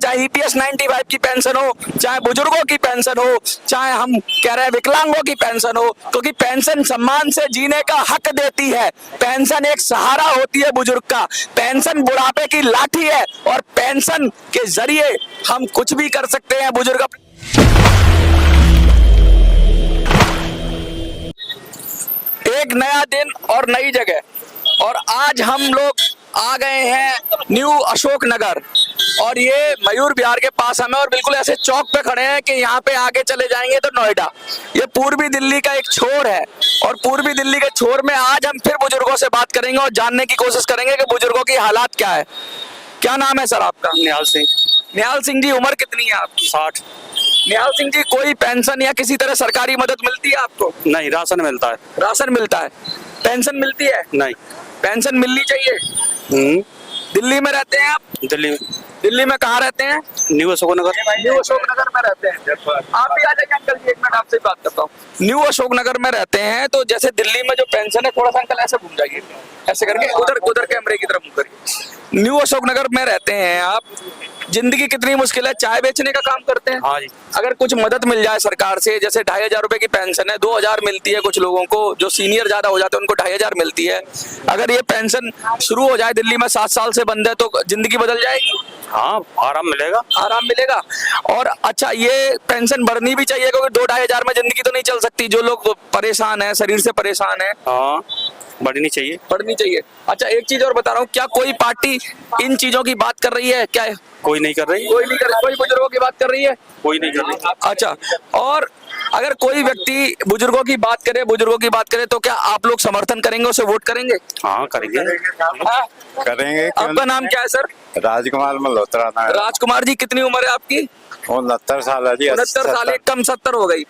चाहे ईपीएस 95 की पेंशन हो, चाहे बुजुर्गों की पेंशन हो, चाहे हम कह रहे हैं विकलांगों की पेंशन हो, क्योंकि पेंशन सम्मान से जीने का हक देती है। पेंशन एक सहारा होती है बुजुर्ग का। पेंशन बुढ़ापे की लाठी है और पेंशन के जरिए हम कुछ भी कर सकते हैं। बुजुर्ग एक नया दिन और नई जगह, और आज हम लोग आ गए हैं न्यू अशोक नगर, और ये मयूर विहार के पास हमें, और बिल्कुल ऐसे चौक पे खड़े हैं कि यहाँ पे आगे चले जाएंगे तो नोएडा। ये पूर्वी दिल्ली का एक छोर है, और पूर्वी दिल्ली के छोर में आज हम फिर बुजुर्गों से बात करेंगे और जानने की कोशिश करेंगे कि बुजुर्गों की हालात क्या है। क्या नाम है सर आपका? निहाल सिंह। निहाल सिंह जी, उम्र कितनी है आपकी? 60। निहाल सिंह जी, कोई पेंशन या किसी तरह सरकारी मदद मिलती है आपको? नहीं, राशन मिलता है। राशन मिलता है, पेंशन मिलती है? नहीं। पेंशन मिलनी चाहिए। दिल्ली में रहते हैं आप? दिल्ली में। दिल्ली में कहाँ रहते हैं? न्यू अशोक नगर। न्यू अशोक नगर में रहते हैं। आप भी आ जाइए अंकल जी, एक मिनट आपसे बात करता हूँ। न्यू अशोक नगर में रहते हैं, तो जैसे दिल्ली में जो पेंशन है, थोड़ा सा अंकल ऐसे घूम जाइए, ऐसे करके उधर उधर कैमरे की तरफ मुंह करिए। न्यू अशोक नगर में रहते हैं आप, जिंदगी कितनी मुश्किल है, चाय बेचने का काम करते हैं। हाँ जी। अगर कुछ मदद मिल जाए सरकार से, जैसे 2500 रुपए की पेंशन है, 2000 मिलती है कुछ लोगों को, जो सीनियर ज्यादा हो जाते हैं उनको 2500 मिलती है। अगर ये पेंशन शुरू हो जाए दिल्ली में, 7 साल से बंद है, तो जिंदगी बदल जाएगी। हाँ, आराम मिलेगा। आराम मिलेगा। और अच्छा, ये पेंशन बढ़नी भी चाहिए, क्योंकि 2-2500 में जिंदगी तो नहीं चल सकती। जो लोग परेशान है, शरीर से परेशान है, हाँ, बढ़नी चाहिए। बढ़नी चाहिए। अच्छा, एक चीज और बता रहा हूँ, क्या कोई पार्टी इन चीजों की बात कर रही है? क्या कोई नहीं कर रही। कोई नहीं कर रही? कोई बुजुर्गों की बात कर रही है? कोई नहीं कर रही। अच्छा, और अगर कोई व्यक्ति बुजुर्गों की बात करे तो क्या आप लोग समर्थन करेंगे, उसे वोट करेंगे? हाँ, करेंगे। हाँ? करेंगे। आपका नाम क्या है सर? राजकुमार मल्होत्रा नाम है। राजकुमार जी, कितनी उम्र है आपकी? 69 साल है जी। 69 साल, एक कम 70 हो गई।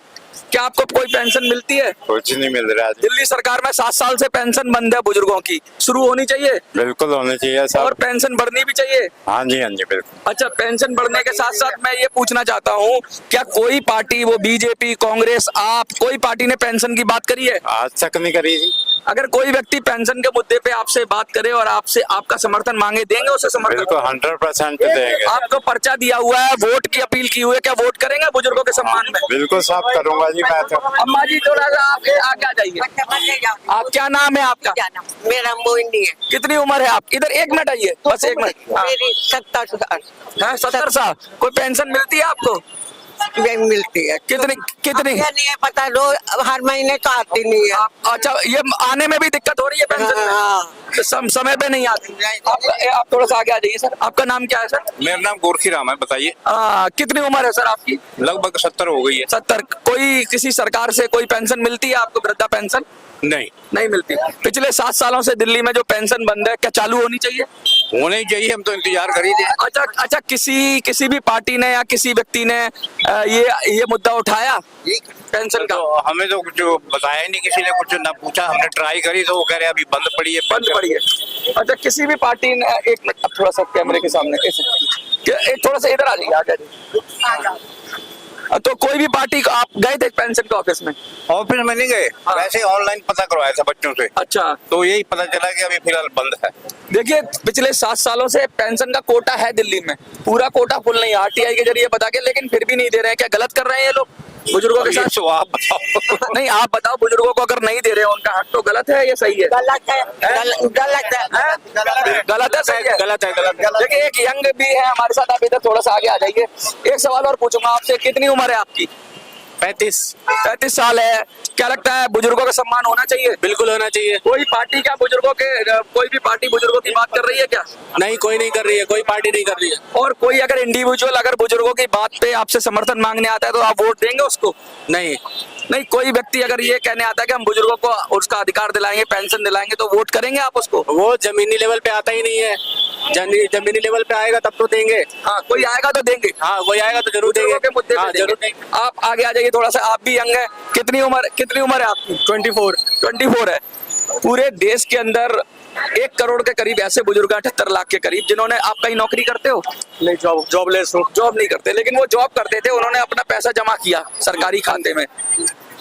क्या आपको कोई पेंशन मिलती है? कुछ नहीं मिल रहा जी। दिल्ली सरकार में 7 साल से पेंशन बंद है बुजुर्गों की, शुरू होनी चाहिए। बिल्कुल होनी चाहिए और सब। पेंशन बढ़नी भी चाहिए। हाँ जी, हाँ जी, बिल्कुल। अच्छा, पेंशन बढ़ने के साथ साथ मैं ये पूछना चाहता हूँ, क्या कोई पार्टी, वो बीजेपी, कांग्रेस, आप, कोई पार्टी ने पेंशन की बात करी है? आज तक नहीं करी जी। अगर कोई व्यक्ति पेंशन के मुद्दे पे आपसे बात करे और आपसे आपका समर्थन मांगे, देंगे उसे समर्थन? बिल्कुल 100% देंगे। आपको पर्चा दिया हुआ है, वोट की अपील की हुई है, क्या वोट करेंगे बुजुर्गों के सम्मान में? बिल्कुल सब करूंगा जी मैं तो। अम्मा जी, थोड़ा सा आप आगे आ जाइए। आप, क्या नाम है आपका? मेरा मोहिनी है। कितनी उम्र है आप? इधर 1 मिनट आइए, बस 1 मिनट। मेरी 70 साल। 70 साल। कोई पेंशन मिलती है आपको? नहीं मिलती है। कितनी कितनी? मुझे नहीं है पता, रोज हर महीने तो आती नहीं है। अच्छा, ये आने में भी दिक्कत हो रही है पेंशन में? हाँ। समय पे नहीं आती। आप थोड़ा सा आगे आ जाइए सर। आपका नाम क्या है सर? मेरा नाम गोरखी राम है। बताइए। कितनी उम्र है सर आपकी? लगभग 70 हो गई है। 70। कोई किसी सरकार से कोई पेंशन मिलती है आपको, वृद्धा पेंशन? नहीं, नहीं मिलती। पिछले 7 सालों से दिल्ली में जो पेंशन बंद है, क्या चालू होनी चाहिए? होने ही चाहिए, हम तो इंतजार कर ही थे। अच्छा, किसी भी पार्टी ने या किसी व्यक्ति ने ये मुद्दा उठाया पेंशन का? तो हमें तो कुछ बताया ही नहीं, किसी ने कुछ ना पूछा। हमने ट्राई करी तो वो कह रहे अभी बंद पड़ी है, बंद पड़ी है। अच्छा, किसी भी पार्टी ने, एक मिनट, अब थोड़ा सा कैमरे के सामने कैसे, एक थोड़ा सा इधर आ जाइए, आगे आ जाइए। तो कोई भी पार्टी को आप गए थे पेंशन के ऑफिस में? ऑफिस में नहीं गए, वैसे ऑनलाइन पता करवाया था बच्चों से। अच्छा, तो यही पता चला कि अभी फिलहाल बंद है। देखिए, पिछले 7 सालों से पेंशन का कोटा है दिल्ली में, पूरा कोटा फुल नहीं, आरटीआई के जरिए बता के, लेकिन फिर भी नहीं दे रहे हैं। क्या गलत कर रहे हैं ये लोग बुजुर्गों के साथ? तो आप बताओ। नहीं, आप बताओ, बुजुर्गों को अगर नहीं दे रहे हैं उनका हक, तो गलत है या सही है? गलत है। गलत है। गलत है, सही है? गलत है, गलत है। देखिए, एक यंग भी है हमारे साथ, आप इधर थोड़ा सा आगे आ जाइए। एक सवाल और पूछूंगा आपसे, कितनी उम्र है आपकी? 35 साल है। क्या लगता है, बुजुर्गों का सम्मान होना चाहिए? बिल्कुल होना चाहिए। कोई पार्टी क्या बुजुर्गों के, कोई भी पार्टी बुजुर्गों की बात कर रही है क्या? नहीं, कोई नहीं कर रही है, कोई पार्टी नहीं कर रही है। और कोई अगर इंडिविजुअल अगर बुजुर्गों की बात पे आपसे समर्थन मांगने आता है, तो आप वोट देंगे उसको? नहीं। नहीं, कोई व्यक्ति अगर ये कहने आता है कि हम बुजुर्गों को उसका अधिकार दिलाएंगे, पेंशन दिलाएंगे, तो वोट करेंगे आप उसको? वो जमीनी लेवल पे आता ही नहीं है। जमीनी लेवल पे आएगा तब तो देंगे। हाँ, कोई आएगा तो देंगे। हाँ, कोई आएगा तो जरूर देंगे। बुजुर्गों के मुद्दे पे हाँ, जरूर देंगे। देंगे। आप आगे आ जाइए थोड़ा सा, आप भी यंग है। कितनी उम्र है आपकी? 24 है। पूरे देश के अंदर 1 करोड़ के करीब ऐसे बुजुर्ग हैं, 78 लाख के करीब, जिन्होंने, आप कहीं नौकरी करते हो? नहीं, जॉबलेस हूँ। जॉब नहीं करते, लेकिन वो जॉब करते थे, उन्होंने अपना पैसा जमा किया सरकारी खाते में।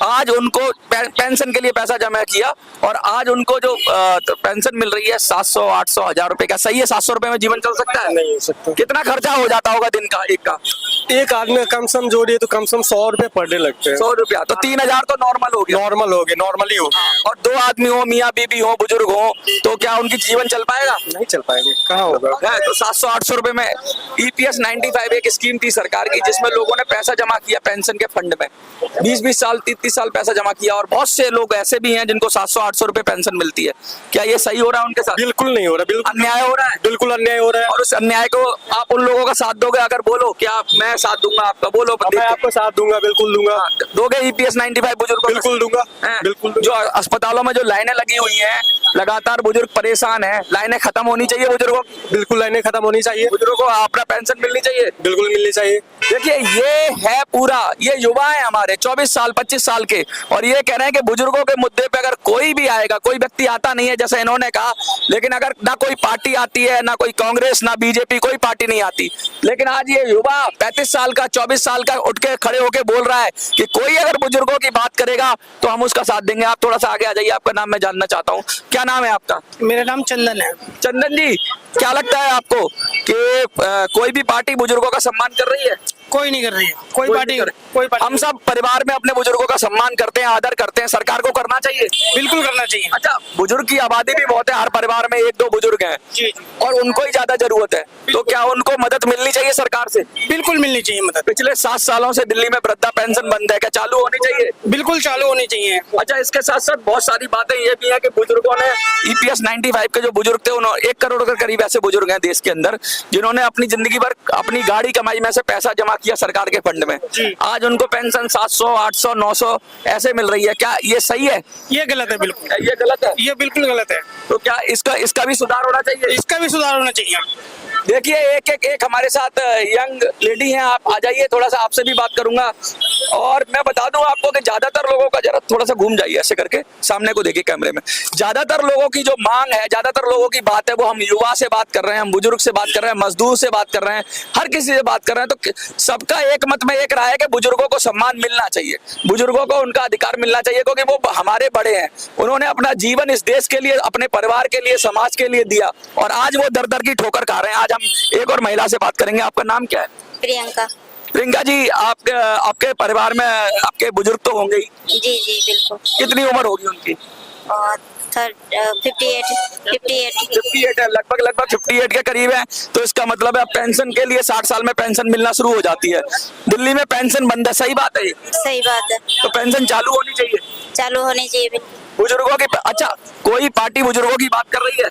आज उनको पेंशन के लिए पैसा जमा किया और आज उनको जो पेंशन मिल रही है 700 800 1000 रुपए का, सही है? 700 रुपए में जीवन चल सकता है? नहीं हो सकता। कितना खर्चा हो जाता होगा दिन का एक का? एक आदमी का कम सम जोड़िए तो कम से कम 100 रुपए पर डे लगते हैं। 100 रुपया तो 3000 तो नॉर्मल हो गया। नॉर्मल हो गए, नॉर्मली हो गए। और 2 आदमी हो, मियाँ बीबी हो, बुजुर्ग हो, तो क्या उनकी जीवन चल पाएगा? नहीं चल पाएंगे, कहाँ होगा। है तो 700 800 रुपए में EPS 95 एक स्कीम थी सरकार की, जिसमें लोगों ने पैसा जमा किया पेंशन के फंड में, 20-20 साल 30-30 साल पैसा जमा किया, और बहुत से लोग ऐसे भी हैं जिनको 700 800 रुपए पेंशन मिलती है। क्या ये सही हो रहा है उनके साथ? बिल्कुल नहीं हो रहा, बिल्कुल अन्याय हो रहा है, बिल्कुल अन्याय हो रहा है। और उस अन्याय को आप उन लोगों का साथ दोगे? अगर बोलो क्या मैं साथ दूंगा आपका, बोलो मैं आपको साथ दूंगा, बिल्कुल दूंगा। दोगे EPS 95 बुजुर्गों बिल्कुल दूंगा, हैं? बिल्कुल। जो अस्पतालों में जो लाइनें लगी हुई हैं, लगातार बुजुर्ग परेशान हैं, लाइनें खत्म होनी चाहिए बुजुर्गों की। बिल्कुल लाइनें खत्म होनी चाहिए, बुजुर्गों को अपना पेंशन मिलनी चाहिए। बिल्कुल मिलनी चाहिए। देखिए ये है पूरा, ये युवा है हमारे 24 साल 25 साल के, और ये कह रहे हैं कि बुजुर्गों के मुद्दे पे अगर कोई भी आएगा, कोई व्यक्ति आता नहीं है जैसे इन्होंने कहा, लेकिन अगर ना कोई पार्टी आती है, ना कोई कांग्रेस, ना बीजेपी, कोई पार्टी नहीं आती, लेकिन आज ये युवा 35 साल का 24 साल का उठ के खड़े होके बोल रहा है कि कोई अगर बुजुर्गों की बात करेगा तो हम उसका साथ देंगे। आप थोड़ा सा आगे आ जाइए, आपका नाम मैं जानना चाहता हूँ। क्या नाम है आपका? मेरा नाम चंदन है। चंदन जी, क्या लगता है आपको कि कोई भी पार्टी बुजुर्गों का सम्मान कर रही है? कोई नहीं कर रही है, कोई कोई पार्टी नहीं कर- कोई पार्टी हम सब परिवार में अपने बुजुर्गों का सम्मान करते हैं, आदर करते हैं, सरकार को करना चाहिए। बिल्कुल करना चाहिए। अच्छा, बुजुर्ग की आबादी भी बहुत है, हर परिवार में 1-2 बुजुर्ग हैं, जी और उनको ही ज्यादा जरूरत है, तो क्या उनको मदद मिलनी चाहिए सरकार से? बिल्कुल मिलनी चाहिए मदद। पिछले 7 सालों से दिल्ली में वृद्धा पेंशन बंद है, क्या चालू होनी चाहिए? बिल्कुल चालू होनी चाहिए। अच्छा, इसके साथ साथ बहुत सारी बातें ये भी है कि बुजुर्गों ने EPS 95 के जो बुजुर्ग थे, उन्होंने 1 करोड़ के करीब ऐसे बुजुर्ग हैं देश के अंदर जिन्होंने अपनी जिंदगी भर अपनी गाड़ी कमाई में से पैसा जमा किया सरकार के फंड में। जी। आज उनको पेंशन 700 800 900 ऐसे मिल रही है, क्या ये सही है? ये गलत है, बिल्कुल क्या ये गलत है? ये बिल्कुल गलत है। तो क्या इसका भी सुधार होना चाहिए? इसका भी सुधार होना चाहिए। देखिए एक हमारे साथ यंग लेडी हैं, आप आ जाइए, थोड़ा सा आपसे भी बात करूंगा। और मैं बता दूं आपको कि ज्यादातर लोगों का, जरा थोड़ा सा घूम जाइए ऐसे करके, सामने को देखिए कैमरे में, ज्यादातर लोगों की जो मांग है, ज्यादातर लोगों की बात है, वो हम युवा से बात कर रहे हैं, हम बुजुर्ग से बात कर रहे हैं, मजदूर से बात कर रहे हैं, हर किसी से बात कर रहे हैं, तो सबका एक मत में एक राय है कि बुजुर्गों को सम्मान मिलना चाहिए, बुजुर्गों को उनका अधिकार मिलना चाहिए, क्योंकि वो हमारे बड़े हैं, उन्होंने अपना जीवन इस देश के लिए, अपने परिवार के लिए, समाज के लिए दिया, और आज वो दर दर की ठोकर खा रहे हैं। आज हम एक और महिला से बात करेंगे। आपका नाम क्या है? प्रियंका। प्रियंका जी, आपके परिवार में आपके बुजुर्ग तो होंगे ही, जी जी बिल्कुल। कितनी उम्र होगी उनकी? और 58 58 है, लगभग 58 के करीब है। तो इसका मतलब है पेंशन के लिए 60 साल में पेंशन मिलना शुरू हो जाती है। दिल्ली में पेंशन बंद है, सही बात है ये? सही बात है, तो पेंशन चालू होनी चाहिए चालू होनी चाहिए। बिल्कुल बुजुर्गों की। अच्छा, कोई पार्टी बुजुर्गों की बात कर रही है?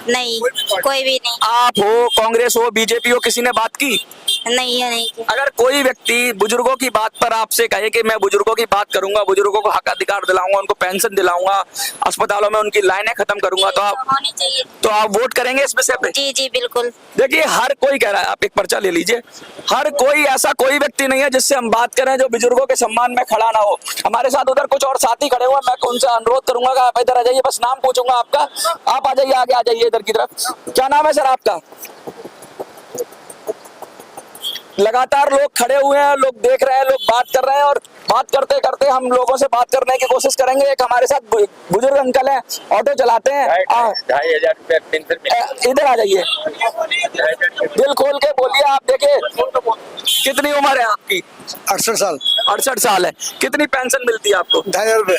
नहीं, कोई भी नहीं। आप हो, कांग्रेस हो, बीजेपी हो, किसी ने बात की? नहीं है, नहीं की। अगर कोई व्यक्ति बुजुर्गों की बात पर आपसे कहे कि मैं बुजुर्गों की बात करूंगा, बुजुर्गों को हक अधिकार दिलाऊंगा, उनको पेंशन दिलाऊंगा, अस्पतालों में उनकी लाइनें खत्म करूंगा, तो होनी चाहिए। तो आप वोट करेंगे इस विषय पे? जी जी बिल्कुल। देखिए, हर कोई कह रहा है, आप एक पर्चा ले लीजिए, हर कोई, ऐसा कोई व्यक्ति नहीं है जिससे हम बात करें जो बुजुर्गों के सम्मान में खड़ा ना हो। हमारे साथ उधर कुछ और साथी खड़े हुए, मैं उनसे अनुरोध करूंगा कि आप इधर आ जाइए, बस नाम पूछूंगा आपका, आप आ जाइए, आगे आ जाइए इधर की तरफ। क्या नाम है सर आपका? लगातार लोग खड़े हुए हैं, लोग देख रहे हैं, लोग बात कर रहे हैं, और बात करते करते हम लोगों से बात करने की कोशिश करेंगे। एक हमारे साथ बुजुर्ग अंकल हैं, ऑटो चलाते हैं। 2,500 रुपया पेंशन इधर आ जाइए, दिल खोल के बोलिए। आप देखिए, कितनी उम्र है आपकी? 68 साल। 68 साल है। कितनी पेंशन मिलती है आपको? 2,500 रुपए।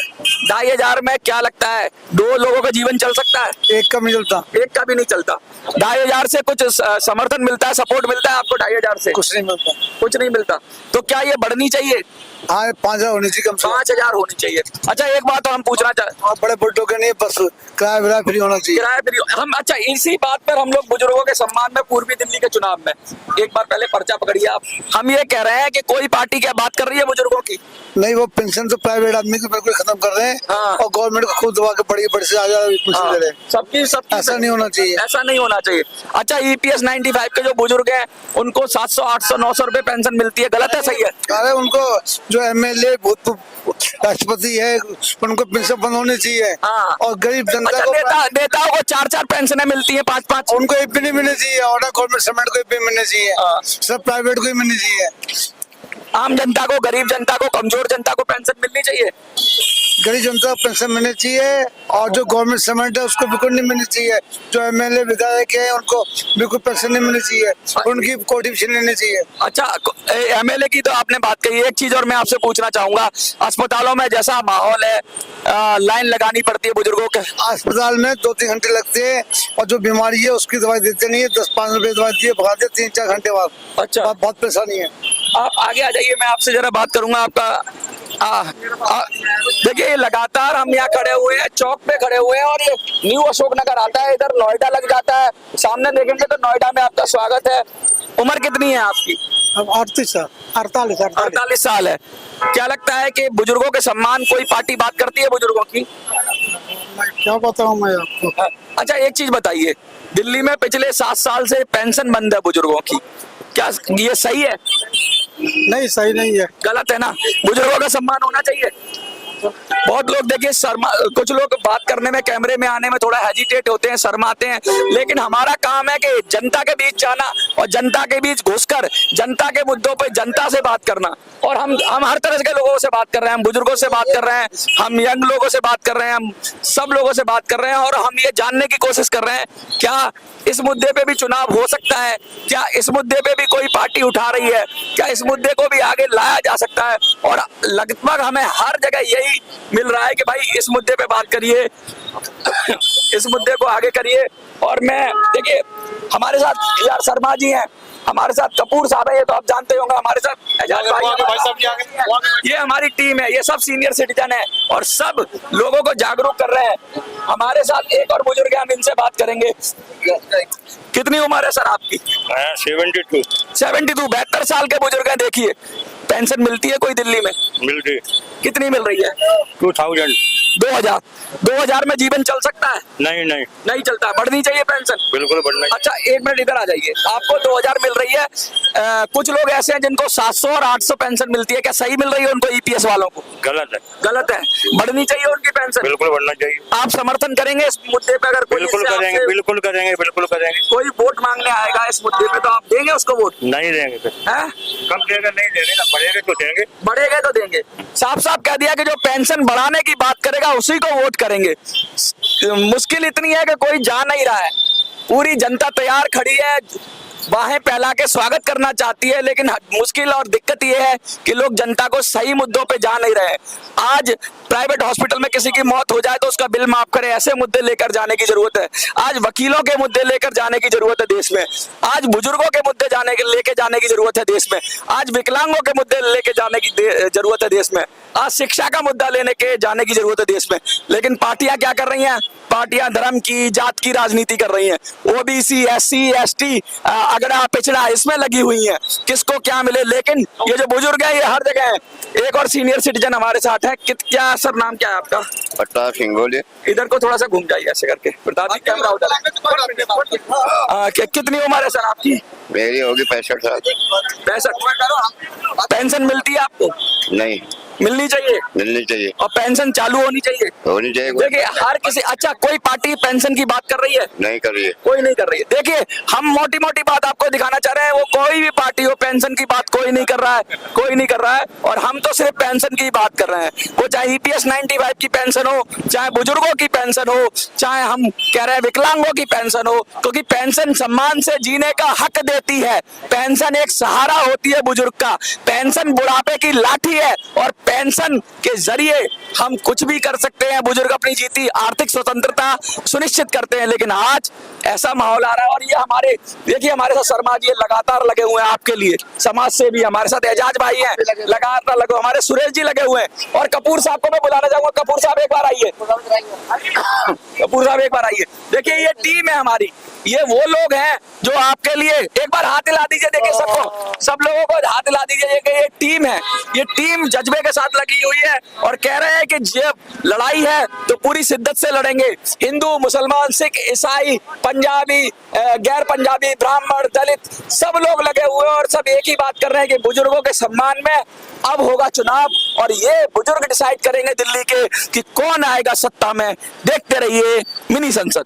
2,500 में क्या लगता है 2 लोगों का जीवन चल सकता है? एक कम नहीं चलता, एक का भी नहीं चलता। 2,500 से कुछ समर्थन मिलता है, सपोर्ट मिलता है आपको 2,500 से? कुछ नहीं मिलता। कुछ नहीं मिलता। तो क्या ये बढ़नी चाहिए? हाँ, 5,000 होनी चाहिए कम से कम। 5,000 होनी चाहिए। अच्छा, एक बात और हम पूछना चाहते, और बड़े बुड्ढों के नहीं, बस किराया विराया फ्री होना चाहिए। किराया फ्री हम, अच्छा इसी बात पर हम लोग बुजुर्गों के सम्मान में पूर्वी दिल्ली के चुनाव में, एक बार पहले पर्चा पकड़िए आप, हम ये कह रहे हैं कि कोई पार्टी क्या बात कर रही है बुजुर्गों की? नहीं, वो पेंशन तो प्राइवेट आदमी की बिल्कुल खत्म कर रहे हैं। हाँ। और गवर्नमेंट को खुद दबा के बड़ी से हाँ, दे रहे हैं। सबकी ऐसा नहीं होना चाहिए। ऐसा नहीं होना चाहिए। अच्छा, EPS 95 के जो बुजुर्ग हैं उनको 700 800 900 रुपए पेंशन मिलती है, गलत है सही है? अरे उनको जो MLA राष्ट्रपति है उनको पेंशन बंद होनी चाहिए। हाँ। और गरीब जनता अच्छा, को नेताओं को 4-4 पेंशनें मिलती है, 5-5। उनको एक भी नहीं मिलनी चाहिए, और गवर्नमेंट सेमेंट को भी मिलनी चाहिए, सब प्राइवेट को ही मिलनी चाहिए। आम जनता को, गरीब जनता को, कमजोर जनता को पेंशन मिलनी चाहिए। गरीब जनता को पेंशन मिलनी चाहिए और जो गवर्नमेंट सर्वेंट है उसको बिल्कुल नहीं मिलनी चाहिए। जो एमएलए विधायक है उनको बिल्कुल पेंशन नहीं मिलनी चाहिए, उनकी कोटिफिकेशन लेनी चाहिए। अच्छा, एमएलए की तो आपने बात कही। एक चीज और मैं आपसे पूछना चाहूंगा, अस्पतालों में जैसा माहौल है, लाइन लगानी पड़ती है बुजुर्गों के। अस्पताल में 2-3 घंटे लगते हैं और जो बीमारी है उसकी दवाई देते नहीं है, 10-5 रुपए दवाई दिए भगा दे 3-4 घंटे बाद। अच्छा, बहुत परेशानी है। आप आगे आ जाइए, मैं आपसे जरा बात करूंगा आपका। देखिए, ये लगातार हम यहाँ खड़े हुए हैं, चौक पे खड़े हुए हैं और ये न्यू अशोक नगर आता है, इधर नोएडा लग जाता है। सामने देखेंगे तो नोएडा में आपका स्वागत है। उम्र कितनी है आपकी? 48 साल है। क्या लगता है कि बुजुर्गों के सम्मान कोई पार्टी बात करती है बुजुर्गों की? क्या बताऊं मैं आपको। अच्छा, एक चीज बताइए, दिल्ली में पिछले 7 साल से पेंशन बंद है बुजुर्गों की, क्या ये सही है? नहीं, सही नहीं है। गलत है ना? बुजुर्गों का सम्मान होना चाहिए। बहुत लोग देखिए कुछ लोग बात करने में, कैमरे में आने में थोड़ा हेजिटेट होते हैं, शर्माते हैं, लेकिन हमारा काम है कि जनता के बीच जाना और जनता के बीच घुसकर जनता के मुद्दों पे जनता से बात करना। और हम हर तरह के लोगों से बात कर रहे हैं, हम बुजुर्गों से बात कर रहे हैं, हम यंग लोगों से बात कर रहे हैं, हम सब लोगों से बात कर रहे हैं और हम ये जानने की कोशिश कर रहे हैं क्या इस मुद्दे पे भी चुनाव हो सकता है, क्या इस मुद्दे पे भी कोई पार्टी उठा रही है, क्या इस मुद्दे को भी आगे लाया जा सकता है। और लगभग हमें हर जगह यही मिल रहा है कि भाई इस मुद्दे पे बात करिए, इस मुद्दे को आगे करिए। और मैं देखिए, हमारे साथ यार शर्मा जी हैं, हमारे साथ कपूर साहब है, ये तो आप जानते होंगे, हमारे साथ एजाज भाई हैं। ये हमारी टीम है, ये सब सीनियर सिटीजन है और सब लोगों को जागरूक कर रहे हैं। हमारे साथ एक और बुजुर्ग है, हम इनसे बात करेंगे। कितनी उम्र है सर आपकी? 72 72 साल के बुजुर्ग हैं। देखिए, पेंशन मिलती है कोई दिल्ली में? मिलती। कितनी मिल रही है? 2000 में जीवन चल सकता है? नहीं चलता। बढ़नी चाहिए पेंशन, बिल्कुल बढ़ना। अच्छा, एक मिनट इधर आ जाइए। आपको 2000 मिल रही है, कुछ लोग ऐसे हैं जिनको 700 और 800 पेंशन मिलती है, क्या सही मिल रही है उनको? ईपीएस वालों को गलत है। बढ़नी चाहिए उनकी पेंशन, बिल्कुल बढ़ना चाहिए। आप समर्थन करेंगे इस मुद्दे पे? अगर बिल्कुल करेंगे। कोई वोट मांगने आएगा इस मुद्दे पे तो आप देंगे उसको वोट? नहीं देंगे। कम देगा, नहीं देंगे ना, बढ़ेगा तो देंगे। बढ़ेगा तो देंगे। साफ कह दिया कि जो पेंशन बढ़ाने की बात करेगा उसी को वोट करेंगे। मुश्किल इतनी है कि कोई जा नहीं रहा है, पूरी जनता तैयार खड़ी है, बाहें फैला के स्वागत करना चाहती है, लेकिन मुश्किल और दिक्कत यह है कि लोग जनता को सही मुद्दों पे जा नहीं रहे। आज प्राइवेट हॉस्पिटल में किसी की मौत हो जाए तो उसका बिल माफ करे, ऐसे मुद्दे लेकर जाने की जरूरत है। आज वकीलों के मुद्दे लेकर जाने की जरूरत है देश में। आज बुजुर्गों के मुद्दे लेके जाने की जरूरत है देश में। आज विकलांगों के मुद्दे लेके जाने की जरूरत है देश में। आज शिक्षा का मुद्दा लेने के जाने की जरूरत है देश में। लेकिन पार्टियां क्या कर रही हैं? पार्टियां धर्म की, जात की राजनीति कर रही हैं। ओबीसी, एससी, एसटी, अगड़ा पिछड़ा, इसमें लगी हुई हैं, किसको क्या मिले। लेकिन ये जो बुजुर्ग है ये हर जगह है। एक और सीनियर सिटीजन हमारे साथ है। क्या सर, नाम क्या है आपका? प्रताप सिंह बोले। इधर को थोड़ा सा घूम जाइए ऐसे करके। प्रताप जी, कैमरा उधर। कितनी उम्र है सर आपकी? मेरी होगी 65 साल। 65। पेंशन मिलती है आपको? नहीं। मिलनी चाहिए। और पेंशन चालू होनी चाहिए। देखिए, हर किसी, अच्छा, कोई पार्टी पेंशन की बात कर रही है? नहीं कर रही है। कोई नहीं कर रही है। देखिए, हम मोटी बात आपको दिखाना चाह रहे हैं, वो कोई भी पार्टी हो, पेंशन की बात कोई नहीं कर रहा है। और हम तो सिर्फ पेंशन की बात कर रहे हैं। वो चाहे ईपीएस 95 की पेंशन हो, चाहे बुजुर्गों की पेंशन हो, चाहे हम कह रहे हैं विकलांगों की पेंशन हो, क्योंकि पेंशन सम्मान से जीने का हक देती है। पेंशन एक सहारा होती है बुजुर्ग का। पेंशन बुढ़ापे की लाठी है और पेंशन के जरिए हम कुछ भी कर सकते हैं। बुजुर्ग अपनी जीती आर्थिक स्वतंत्रता सुनिश्चित करते हैं। लेकिन आज ऐसा माहौल आ रहा है और ये हमारे, देखिए, हमारे साथ शर्मा जी लगातार लगे हुए हैं आपके लिए, समाज से भी। हमारे साथ एजाज भाई हैं, लगातार लगे, हमारे सुरेश जी लगे हुए हैं। और कपूर साहब को मैं बुलाना चाहूंगा। कपूर साहब एक बार आइए। देखिए, ये टीम है हमारी, ये वो लोग हैं जो आपके लिए, एक बार हाथ हिला दीजिए। देखिए, सबको, सब लोगों को हाथ हिला दीजिए कि ये टीम है। ये टीम जज्बे के साथ लगी हुई है और कह रहे हैं कि जब लड़ाई है तो पूरी शिद्दत से लड़ेंगे। हिंदू, मुसलमान, सिख, ईसाई, पंजाबी, गैर पंजाबी, ब्राह्मण, दलित, सब लोग लगे हुए हैं और सब एक ही बात कर रहे हैं कि बुजुर्गों के सम्मान में अब होगा चुनाव और ये बुजुर्ग डिसाइड करेंगे दिल्ली के कि कौन आएगा सत्ता में। देखते रहिए मिनी संसद।